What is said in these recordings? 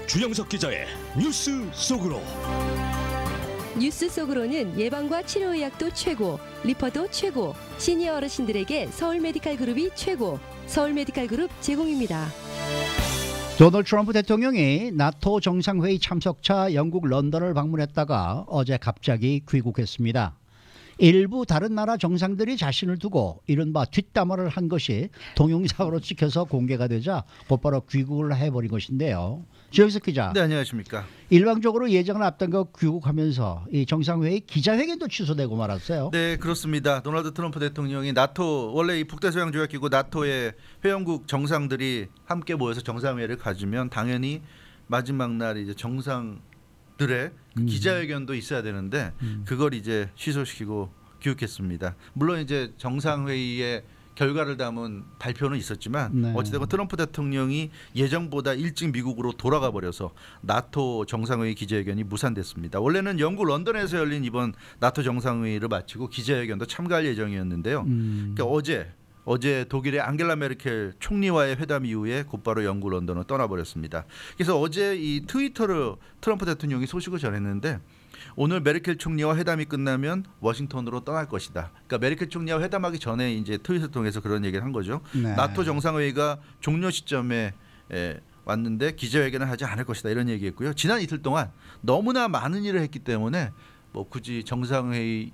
주영석 기자의 뉴스 속으로. 뉴스 속으로는 예방과 치료의학도 최고, 리퍼도 최고, 시니어 어르신들에게 서울메디칼그룹이 최고, 서울메디칼그룹 제공입니다. 도널드 트럼프 대통령이 나토 정상회의 참석차 영국 런던을 방문했다가 어제 갑자기 귀국했습니다. 일부 다른 나라 정상들이 자신을 두고 이른바 뒷담화를 한 것이 동영상으로 찍혀서 공개가 되자 곧바로 귀국을 해버린 것인데요. 주영석 기자. 네, 안녕하십니까. 일방적으로 예정을 앞당겨 귀국하면서 이 정상회의 기자회견도 취소되고 말았어요. 네, 그렇습니다. 도널드 트럼프 대통령이 나토, 원래 이 북대서양조약기구 나토의 회원국 정상들이 함께 모여서 정상회의를 가지면 당연히 마지막 날 이제 정상들의 기자회견도 있어야 되는데 그걸 이제 취소시키고 귀국했습니다. 물론 이제 정상회의의 결과를 담은 발표는 있었지만 네. 어찌됐건 트럼프 대통령이 예정보다 일찍 미국으로 돌아가 버려서 나토 정상회의 기자회견이 무산됐습니다. 원래는 영국 런던에서 열린 이번 나토 정상회의를 마치고 기자회견도 참가할 예정이었는데요. 그러니까 어제 독일의 앙겔라 메르켈 총리와의 회담 이후에 곧바로 영국 런던을 떠나버렸습니다. 그래서 어제 이 트위터로 트럼프 대통령이 소식을 전했는데 오늘 메르켈 총리와 회담이 끝나면 워싱턴으로 떠날 것이다. 그러니까 메르켈 총리와 회담하기 전에 이제 트윗을 통해서 그런 얘기를 한 거죠. 네. 나토 정상회의가 종료 시점에 왔는데 기자회견을 하지 않을 것이다 이런 얘기했고요. 지난 이틀 동안 너무나 많은 일을 했기 때문에 뭐 굳이 정상회의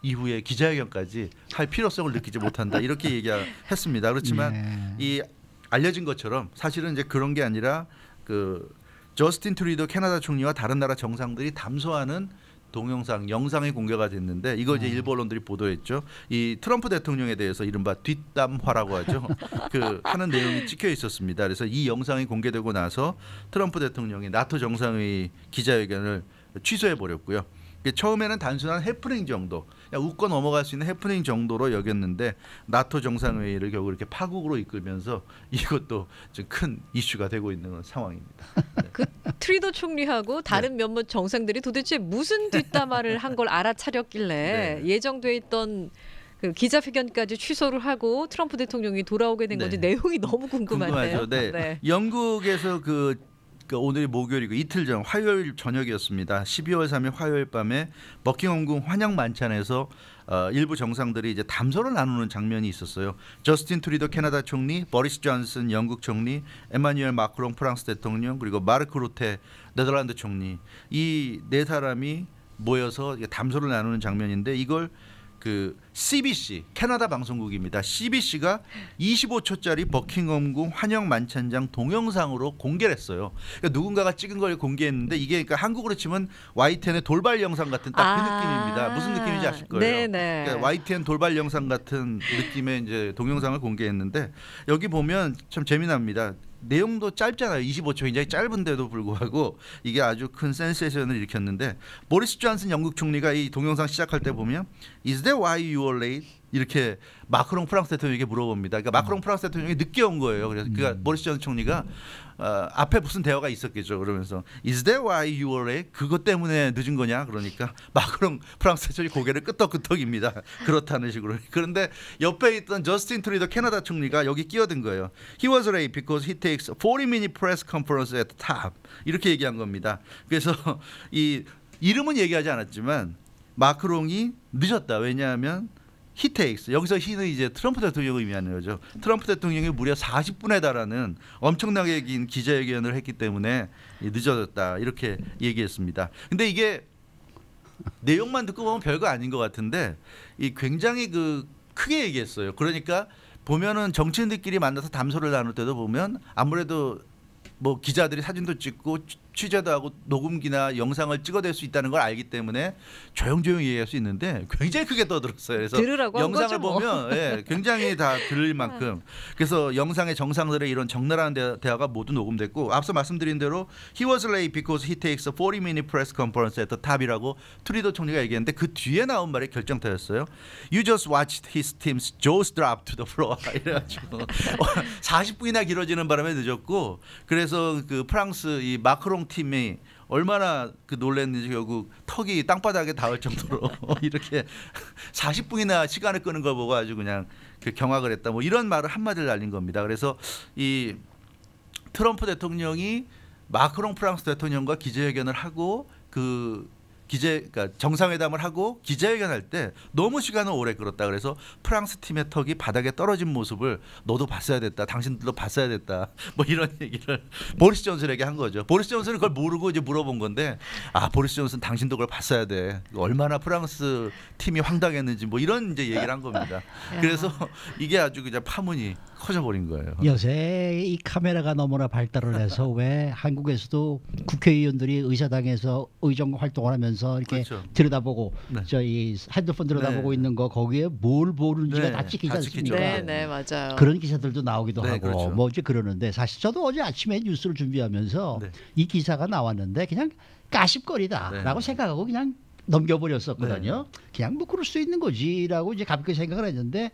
이후에 기자회견까지 할 필요성을 느끼지 못한다 이렇게 얘기했습니다. 그렇지만 네. 이 알려진 것처럼 사실은 이제 그런 게 아니라 그 저스틴 트루도 캐나다 총리와 다른 나라 정상들이 담소하는 동영상, 영상이 공개가 됐는데 이걸 이제 일부 언론들이 보도했죠. 이 트럼프 대통령에 대해서 이른바 뒷담화라고 하죠. 그 하는 내용이 찍혀 있었습니다. 그래서 이 영상이 공개되고 나서 트럼프 대통령이 나토 정상회의 기자회견을 취소해 버렸고요. 처음에는 단순한 해프닝 정도, 그냥 웃고 넘어갈 수 있는 해프닝 정도로 여겼는데 나토 정상회의를 결국 이렇게 파국으로 이끌면서 이것도 좀 큰 이슈가 되고 있는 상황입니다. 그 트리도 총리하고 다른 네. 몇몇 정상들이 도대체 무슨 뒷담화를 한 걸 알아차렸길래 네. 예정돼 있던 그 기자회견까지 취소를 하고 트럼프 대통령이 돌아오게 된 건지 네. 내용이 너무 궁금한데요. 궁금하죠. 네. 영국에서 오늘이 목요일이고 이틀 전 화요일 저녁이었습니다. 12월 3일 화요일 밤에 버킹엄궁 환영 만찬에서 일부 정상들이 이제 담소를 나누는 장면이 있었어요. 저스틴 트루도 캐나다 총리, 보리스 존슨 영국 총리, 에마뉴엘 마크롱 프랑스 대통령, 그리고 마르크 루테 네덜란드 총리, 이 네 사람이 모여서 담소를 나누는 장면인데 이걸 그 CBC 캐나다 방송국입니다. CBC가 25초짜리 버킹엄궁 환영 만찬장 동영상으로 공개를 했어요. 그러니까 누군가가 찍은 걸 공개했는데 이게 그러니까 한국으로 치면 YTN의 돌발 영상 같은 딱 그 느낌입니다. 무슨 느낌인지 아실 거예요. 네네. 그러니까 YTN 돌발 영상 같은 느낌의 이제 동영상을 공개했는데 여기 보면 참 재미납니다. 내용도 짧잖아요. 25초 굉장히 짧은데도 불구하고 이게 아주 큰 센세이션을 일으켰는데 보리스 존슨 영국 총리가 이 동영상 시작할 때 보면 Is that why you were late? 이렇게 마크롱 프랑스 대통령에게 물어봅니다. 그러니까 마크롱 프랑스 대통령이 늦게 온 거예요. 그래서 그러니까 보리스 존슨 총리가 앞에 무슨 대화가 있었겠죠. 그러면서 Is that why you were late? 그것 때문에 늦은 거냐? 그러니까 마크롱 프랑스 대통령이 고개를 끄덕끄덕입니다. 그렇다는 식으로. 그런데 옆에 있던 저스틴 트루도 캐나다 총리가 여기 끼어든 거예요. He was late because he takes 40-minute press conference at the top. 이렇게 얘기한 겁니다. 그래서 이 이름은 얘기하지 않았지만 마크롱이 늦었다. 왜냐하면 he takes 여기서 he는 이제 트럼프 대통령을 의미하는 거죠. 트럼프 대통령이 무려 40분에 달하는 엄청나게 긴 기자회견을 했기 때문에 늦어졌다 이렇게 얘기했습니다. 근데 이게 내용만 듣고 보면 별거 아닌 것 같은데 이 굉장히 크게 얘기했어요. 그러니까 보면은 정치인들끼리 만나서 담소를 나눌 때도 보면 아무래도 뭐 기자들이 사진도 찍고 취재도 하고 녹음기나 영상을 찍어댈 수 있다는 걸 알기 때문에 조용조용히 얘기할 수 있는데 굉장히 크게 떠들었어요. 그래서 들으라고 한 영상을 거죠, 뭐. 보면 굉장히 다 들을 만큼 그래서 영상의 정상들의 이런 적나라한 대화가 모두 녹음됐고 앞서 말씀드린 대로 He was late because he takes a 40-minute press conference at the top이라고 트루도 총리가 얘기했는데 그 뒤에 나온 말이 결정타였어요. You just watched his team's jaws drop to the floor. 이래가지고 40분이나 길어지는 바람에 늦었고 그래서 그 프랑스 이 마크롱 팀이 얼마나 놀랐는지 결국 턱이 땅바닥에 닿을 정도로 이렇게 40분이나 시간을 끄는 걸 보고 아주 그냥 경악을 했다. 뭐 이런 말을 한마디를 날린 겁니다. 그래서 이 트럼프 대통령이 마크롱 프랑스 대통령과 기자회견을 하고 그러니까 정상회담을 하고 기자회견할 때 너무 시간을 오래 끌었다. 그래서 프랑스 팀의 턱이 바닥에 떨어진 모습을 너도 봤어야 됐다. 당신들도 봤어야 됐다. 뭐 이런 얘기를 보리스 존슨에게 한 거죠. 보리스 존슨은 그걸 모르고 이제 물어본 건데 보리스 존슨 당신도 그걸 봤어야 돼. 얼마나 프랑스 팀이 황당했는지 뭐 이런 이제 얘기를 한 겁니다. 그래서 이게 아주 그냥 파문이 커져버린 거예요. 요새 이 카메라가 너무나 발달을 해서 왜 한국에서도 국회의원들이 의사당에서 의정 활동을 하면서 이렇게 그렇죠. 들여다보고 네. 저희 핸드폰 들여다보고 네. 있는 거 거기에 뭘 보는지가 네. 다 찍히지 다 않습니까? 네, 네, 맞아요. 그런 기사들도 나오기도 네, 하고 그렇죠. 뭐 이제 그러는데 사실 저도 어제 아침에 뉴스를 준비하면서 네. 이 기사가 나왔는데 그냥 까십거리다라고 네. 생각하고 그냥 넘겨버렸었거든요. 그냥 뭐 그럴 수 있는 거지라고 이제 가볍게 생각을 했는데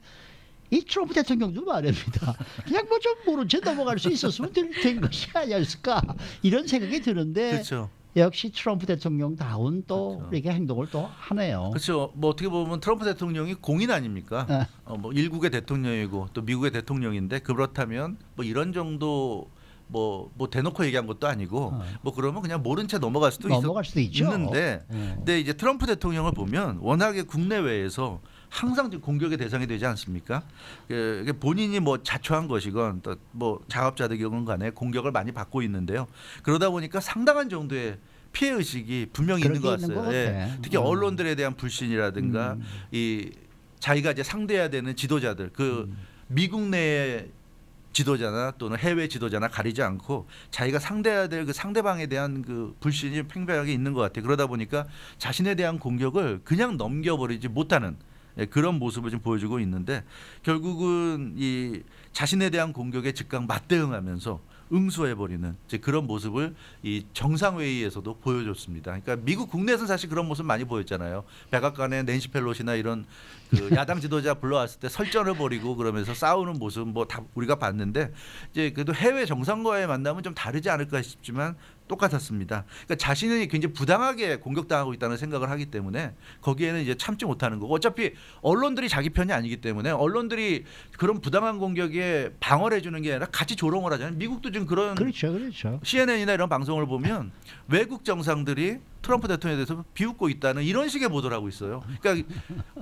이 트럼프 대통령도 말입니다. 그냥 뭐 좀 모른 채 넘어갈 수 있었으면 된 것이 아니었을까 이런 생각이 드는데 그렇죠. 역시 트럼프 대통령다운 또 그렇죠. 이렇게 행동을 또 하네요. 그렇죠. 뭐 어떻게 보면 트럼프 대통령이 공인 아닙니까? 뭐 일국의 대통령이고 또 미국의 대통령인데 그렇다면 뭐 이런 정도 뭐 대놓고 얘기한 것도 아니고 뭐 그러면 그냥 모른 채 넘어갈 수도 있죠. 있는데 근데 이제 트럼프 대통령을 보면 워낙에 국내외에서 항상 지금 공격의 대상이 되지 않습니까? 본인이 뭐 자초한 것이건 또 뭐 자업자득이건 간에 공격을 많이 받고 있는데요. 그러다 보니까 상당한 정도의 피해 의식이 분명히 있는 것 같아요. 예. 특히 언론들에 대한 불신이라든가 이 자기가 이제 상대해야 되는 지도자들 미국 내의 지도자나 또는 해외 지도자나 가리지 않고 자기가 상대해야 될 그 상대방에 대한 그 불신이 팽배하게 있는 것 같아요. 그러다 보니까 자신에 대한 공격을 그냥 넘겨버리지 못하는 그런 모습을 좀 보여주고 있는데 결국은 이 자신에 대한 공격에 즉각 맞대응하면서 응수해버리는 이제 그런 모습을 이 정상회의에서도 보여줬습니다. 그러니까 미국 국내에서는 사실 그런 모습 많이 보였잖아요. 백악관에 낸시 펠로시나 이런 그 야당 지도자 불러왔을 때 설전을 벌이고 그러면서 싸우는 모습 뭐 다 우리가 봤는데 이제 그래도 해외 정상과의 만남은 좀 다르지 않을까 싶지만 똑같았습니다. 그러니까 자신이 굉장히 부당하게 공격당하고 있다는 생각을 하기 때문에 거기에는 이제 참지 못하는 거고 어차피 언론들이 자기 편이 아니기 때문에 언론들이 그런 부당한 공격에 방어를 해주는 게 아니라 같이 조롱을 하잖아요. 미국도 지금 그런 그렇죠. CNN이나 이런 방송을 보면 외국 정상들이 트럼프 대통령에 대해서 비웃고 있다는 이런 식의 보도를 하고 있어요. 그러니까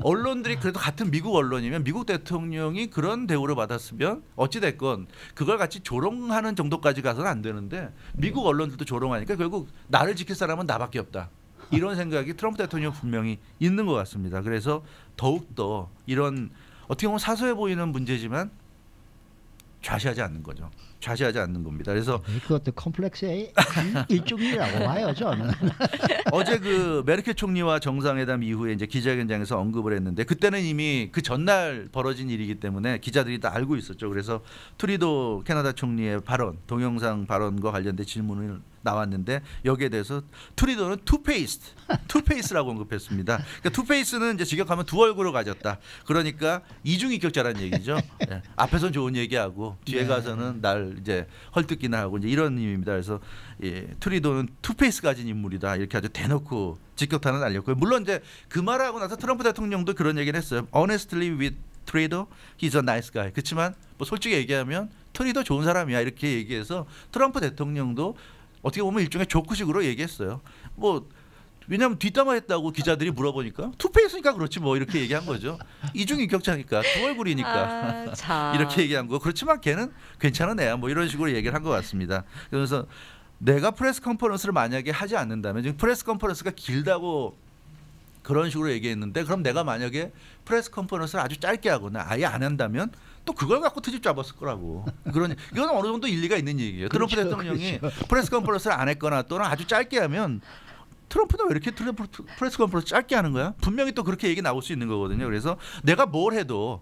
언론들이 그래도 같은 미국 언론이면 미국 대통령이 그런 대우를 받았으면 어찌 됐건 그걸 같이 조롱하는 정도까지 가서는 안 되는데 미국 언론들도 조롱하니까 결국 나를 지킬 사람은 나밖에 없다. 이런 생각이 트럼프 대통령 분명히 있는 것 같습니다. 그래서 더욱더 이런 어떻게 보면 사소해 보이는 문제지만 좌시하지 않는 거죠. 좌시하지 않는 겁니다. 그래서 그것도 컴플렉스의 일종이라고 봐요, 저는. 어제 그 메르켈 총리와 정상회담 이후에 이제 기자회견장에서 언급을 했는데 그때는 이미 그 전날 벌어진 일이기 때문에 기자들이 다 알고 있었죠. 그래서 트리도 캐나다 총리의 발언, 동영상 발언과 관련된 질문을 나왔는데 여기에 대해서 트리도는 투페이스라고 언급했습니다. 그러니까 투페이스는 이제 직역하면 두 얼굴을 가졌다. 그러니까 이중인격자라는 얘기죠. 네. 앞에서는 좋은 얘기하고 뒤에 가서는 날 이제 헐뜯기나 하고 이제 이런 의미입니다. 그래서 트리도는 투페이스 가진 인물이다. 이렇게 아주 대놓고 직격탄을 날렸고요. 물론 이제 그 말하고 나서 트럼프 대통령도 그런 얘기를 했어요. Honestly with Trudeau, he's a nice guy. 그렇지만 뭐 솔직히 얘기하면 트리도 좋은 사람이야 이렇게 얘기해서 트럼프 대통령도 어떻게 보면 일종의 조크식으로 얘기했어요. 뭐 왜냐하면 뒷담화했다고 기자들이 물어보니까 투페이스니까 그렇지 뭐 이렇게 얘기한 거죠. 이중인격자니까 두 얼굴이니까 이렇게 얘기한 거. 그렇지만 걔는 괜찮은 애야 뭐 이런 식으로 얘기를 한 것 같습니다. 그래서 내가 프레스 컨퍼런스를 만약에 하지 않는다면 지금 프레스 컨퍼런스가 길다고 그런 식으로 얘기했는데 그럼 내가 만약에 프레스 컨퍼런스를 아주 짧게 하거나 아예 안 한다면 또 그걸 갖고 트집 잡았을 거라고. 그러니 이건 어느 정도 일리가 있는 얘기예요. 트럼프 대통령이 프레스 컨퍼런스를 안 했거나 또는 아주 짧게 하면 트럼프는 왜 이렇게 프레스 컨퍼런스 짧게 하는 거야? 분명히 또 그렇게 얘기 나올 수 있는 거거든요. 그래서 내가 뭘 해도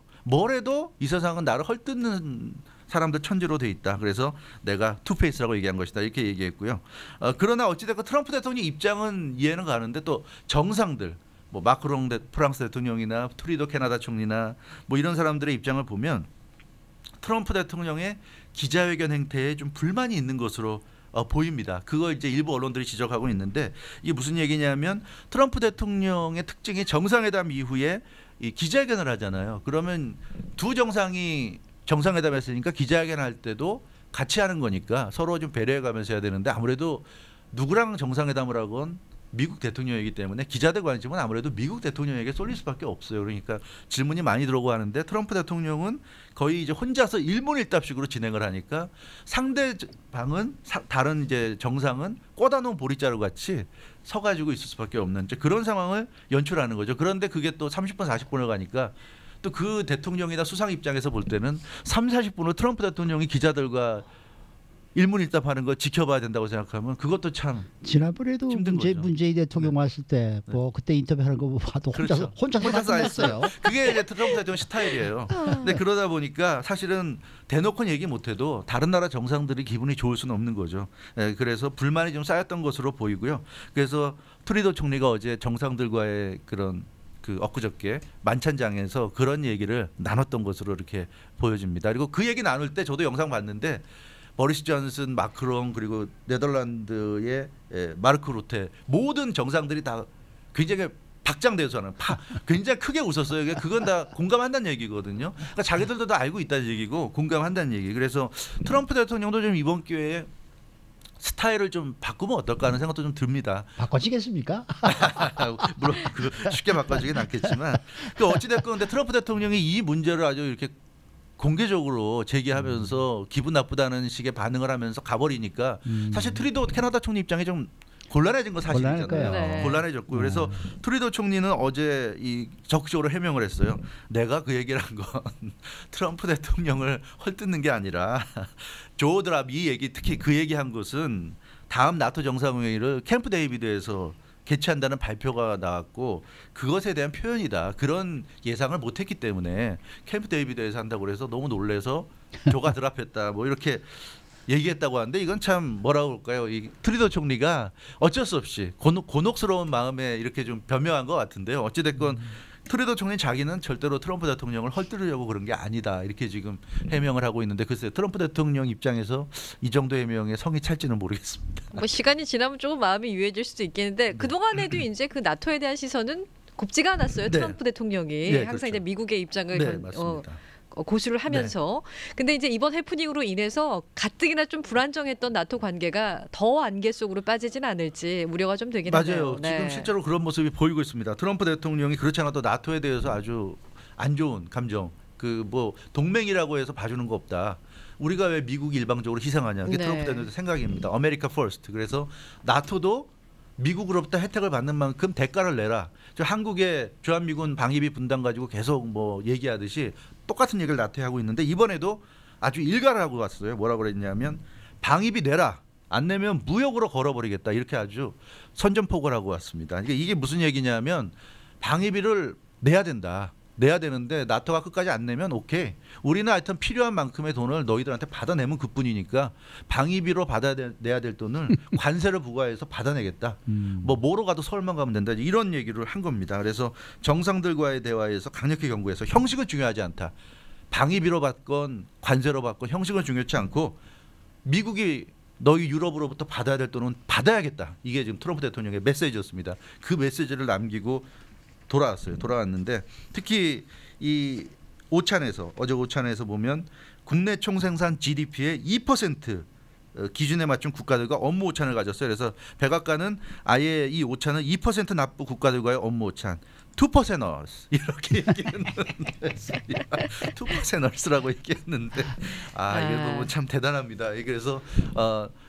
이 세상은 나를 헐뜯는 사람들 천지로 돼 있다. 그래서 내가 투페이스라고 얘기한 것이다. 이렇게 얘기했고요. 그러나 어찌됐건 트럼프 대통령 입장은 이해는 가는데 또 정상들 뭐 마크롱 프랑스 대통령이나 트리도 캐나다 총리나 뭐 이런 사람들의 입장을 보면 트럼프 대통령의 기자회견 행태에 좀 불만이 있는 것으로 보입니다. 그걸 이제 일부 언론들이 지적하고 있는데 이게 무슨 얘기냐면 트럼프 대통령의 특징이 정상회담 이후에 이 기자회견을 하잖아요. 그러면 두 정상이 정상회담했으니까 기자회견할 때도 같이 하는 거니까 서로 좀 배려해가면서 해야 되는데 아무래도 누구랑 정상회담을 하건 미국 대통령이기 때문에 기자들 관심은 아무래도 미국 대통령에게 쏠릴 수밖에 없어요. 그러니까 질문이 많이 들어오고 하는데 트럼프 대통령은 거의 이제 혼자서 일문일답식으로 진행을 하니까 상대방은 다른 이제 정상은 꽂아놓은 보리자루 같이 서가지고 있을 수밖에 없는 이제 그런 상황을 연출하는 거죠. 그런데 그게 또 30분 40분을 가니까 또 그 대통령이나 수상 입장에서 볼 때는 3, 40분을 트럼프 대통령이 기자들과 일문일답하는 거 지켜봐야 된다고 생각하면 그것도 참 지난번에도 힘든 거죠. 문재인 대통령 왔을 때 뭐 그때 인터뷰하는 거 봐도 그렇죠. 혼자서 했어요. 그게 이제 트럼프 대통령 스타일이에요. 근데 그러다 보니까 사실은 대놓고 얘기 못해도 다른 나라 정상들이 기분이 좋을 수는 없는 거죠. 그래서 불만이 좀 쌓였던 것으로 보이고요. 그래서 트루도 총리가 어제 정상들과의 그런 그 엊그저께 만찬장에서 그런 얘기를 나눴던 것으로 이렇게 보여집니다. 그리고 그 얘기 나눌 때 저도 영상 봤는데 보리스 존슨, 마크롱 그리고 네덜란드의 마르크 루테 모든 정상들이 다 굉장히 박장대소하는 굉장히 크게 웃었어요. 그건 다 공감한다는 얘기거든요. 그러니까 자기들도 다 알고 있다는 얘기고 공감한다는 얘기. 그래서 트럼프 대통령도 좀 이번 기회에 스타일을 좀 바꾸면 어떨까 하는 생각도 좀 듭니다. 바꿔지겠습니까? 물론 쉽게 바꿔지긴 않겠지만 어찌됐건 근데 트럼프 대통령이 이 문제를 아주 이렇게 공개적으로 제기하면서 기분 나쁘다는 식의 반응을 하면서 가버리니까 사실 트루도 캐나다 총리 입장이 좀 곤란해진 건 사실이잖아요. 네. 곤란해졌고 그래서 트루도 총리는 어제 적극적으로 해명을 했어요. 내가 그 얘기를 한 건 트럼프 대통령을 헐뜯는 게 아니라 조 드랍 이 얘기 특히 그 얘기한 것은 다음 나토 정상회의를 캠프 데이비드에서 개최한다는 발표가 나왔고 그것에 대한 표현이다. 그런 예상을 못했기 때문에 캠프 데이비드에서 한다고 그래서 너무 놀래서 조가 드랍했다. 뭐 이렇게 얘기했다고 하는데 이건 참 뭐라고 할까요? 이 트루도 총리가 어쩔 수 없이 곤혹스러운 마음에 이렇게 좀 변명한 것 같은데요. 어찌됐건 트루도 총리 자기는 절대로 트럼프 대통령을 헐뜯으려고 그런 게 아니다. 이렇게 지금 해명을 하고 있는데 글쎄요. 트럼프 대통령 입장에서 이 정도 해명에 성이 찰지는 모르겠습니다. 뭐 시간이 지나면 조금 마음이 유해질 수도 있겠는데 그 동안에도 이제 그 나토에 대한 시선은 곱지가 않았어요. 네. 트럼프 대통령이 네, 항상 그렇죠. 이제 미국의 입장을 네, 맞습니다. 고수를 하면서 근데 이제 이번 해프닝으로 인해서 가뜩이나 좀 불안정했던 나토 관계가 더 안개 속으로 빠지진 않을지 우려가 좀 되긴 하네요. 맞아요. 지금 실제로 그런 모습이 보이고 있습니다. 트럼프 대통령이 그렇지 않아도 나토에 대해서 아주 안 좋은 감정, 그 뭐 동맹이라고 해서 봐주는 거 없다. 우리가 왜 미국이 일방적으로 희생하냐. 그게 네. 트럼프 대통령의 생각입니다. 아메리카 퍼스트. 그래서 나토도 미국으로부터 혜택을 받는 만큼 대가를 내라. 저 한국의 주한미군 방위비 분담 가지고 계속 뭐 얘기하듯이 똑같은 얘기를 나토에 하고 있는데 이번에도 아주 일가를 하고 왔어요. 뭐라고 그랬냐면 방위비 내라. 안 내면 무역으로 걸어버리겠다. 이렇게 아주 선전포고를 하고 왔습니다. 이게 무슨 얘기냐면 방위비를 내야 된다. 내야 되는데 나토가 끝까지 안 내면 오케이. 우리는 하여튼 필요한 만큼의 돈을 너희들한테 받아내면 그뿐이니까 방위비로 받아내야 될 돈을 관세를 부과해서 받아내겠다. 뭐로 가도 서울만 가면 된다. 이런 얘기를 한 겁니다. 그래서 정상들과의 대화에서 강력히 경고해서 형식은 중요하지 않다. 방위비로 받건 관세로 받건 형식은 중요치 않고 미국이 너희 유럽으로부터 받아야 될 돈은 받아야겠다. 이게 지금 트럼프 대통령의 메시지였습니다. 그 메시지를 남기고 돌아왔는데 특히 이 오찬에서 어제 오찬에서 보면 국내 총생산 GDP의 2% 기준에 맞춘 국가들과 업무 오찬을 가졌어요. 그래서 백악관은 아예 이 오찬은 2% 납부 국가들과의 업무 오찬 2%ers 이렇게 얘기했는데 2%ers라고 얘기했는데 이게 너무 참 대단합니다. 그래서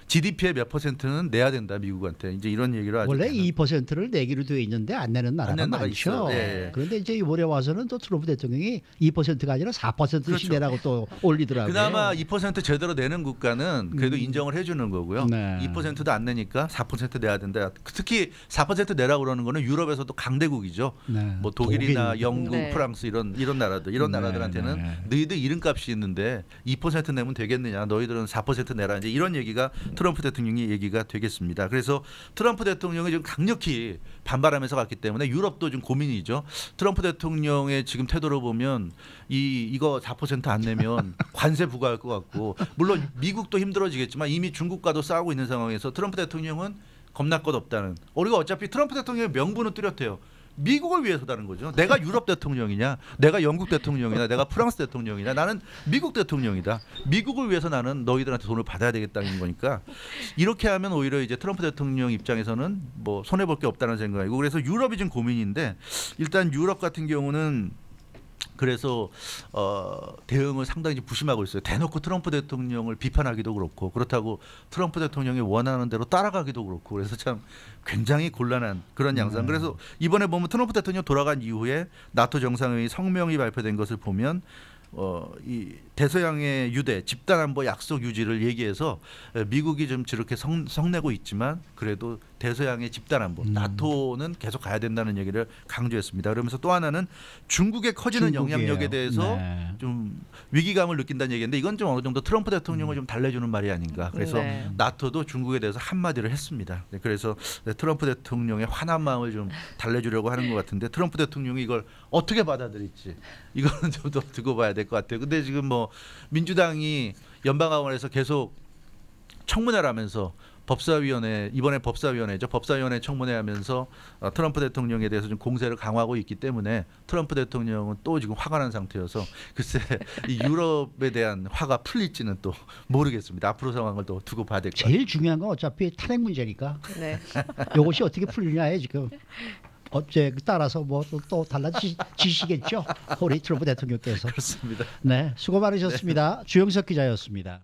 GDP의 몇 %는 내야 된다 미국한테 이제 이런 얘기를 하죠. 원래 2%를 내기로 되어 있는데 안 내는 나라가 많죠. 네. 그런데 이제 이번에 와서는 또 트럼프 대통령이 2%가 아니라 4%씩 그렇죠. 내라고 또 올리더라고요. 그나마 2% 제대로 내는 국가는 그래도 인정을 해주는 거고요. 네. 2%도 안 내니까 4% 내야 된다. 특히 4% 내라고 그러는 거는 유럽에서도 강대국이죠. 네. 뭐 독일이나 독일. 영국, 네. 프랑스 이런 나라들 이런 네, 나라들한테는 네. 너희들 이름값이 있는데 2% 내면 되겠느냐? 너희들은 4% 내라. 이제 이런 얘기가 트럼프 대통령이 얘기가 되겠습니다. 그래서 트럼프 대통령이 좀 강력히 반발하면서 갔기 때문에 유럽도 좀 고민이죠. 트럼프 대통령의 지금 태도를 보면 이거 4% 안 내면 관세 부과할 것 같고 물론 미국도 힘들어지겠지만 이미 중국과도 싸우고 있는 상황에서 트럼프 대통령은 겁날 것 없다는. 우리가 어차피 트럼프 대통령의 명분은 뚜렷해요. 미국을 위해서다는 거죠. 내가 유럽 대통령이냐, 내가 영국 대통령이냐, 내가 프랑스 대통령이냐, 나는 미국 대통령이다. 미국을 위해서 나는 너희들한테 돈을 받아야 되겠다는 거니까 이렇게 하면 오히려 이제 트럼프 대통령 입장에서는 뭐 손해 볼 게 없다는 생각이고 그래서 유럽이 좀 고민인데 일단 유럽 같은 경우는 그래서 대응을 상당히 좀 부심하고 있어요. 대놓고 트럼프 대통령을 비판하기도 그렇고 그렇다고 트럼프 대통령이 원하는 대로 따라가기도 그렇고 그래서 참 굉장히 곤란한 그런 양상. 그래서 이번에 보면 트럼프 대통령 돌아간 이후에 나토 정상회의 성명이 발표된 것을 보면 이 대서양의 유대 집단안보 약속 유지를 얘기해서 미국이 좀 저렇게 성내고 있지만 그래도 대서양의 집단안보 나토는 계속 가야 된다는 얘기를 강조했습니다. 그러면서 또 하나는 중국의 커지는 영향력에 대해서 네. 좀 위기감을 느낀다는 얘기인데 이건 좀 어느 정도 트럼프 대통령을 좀 달래주는 말이 아닌가. 그래서 네. 나토도 중국에 대해서 한마디를 했습니다. 그래서 트럼프 대통령의 화난 마음을 좀 달래주려고 하는 것 같은데 트럼프 대통령이 이걸 어떻게 받아들일지 이거는 좀 더 두고 봐야 될 것 같아요. 근데 지금 뭐 민주당이 연방하원에서 계속 청문회를 하면서 이번에 법사위원회죠. 법사위원회 청문회하면서 트럼프 대통령에 대해서 좀 공세를 강화하고 있기 때문에 트럼프 대통령은 또 지금 화가 난 상태여서 글쎄 이 유럽에 대한 화가 풀릴지는 또 모르겠습니다. 앞으로 상황을 또 두고 봐야 될 것 같아요. 제일 중요한 건 어차피 탄핵 문제니까 네. 이것이 어떻게 풀리냐에 지금 어째 따라서 뭐 또 달라지시겠죠. 우리 트럼프 대통령께서. 그렇습니다. 네, 수고 많으셨습니다. 주영석 기자였습니다.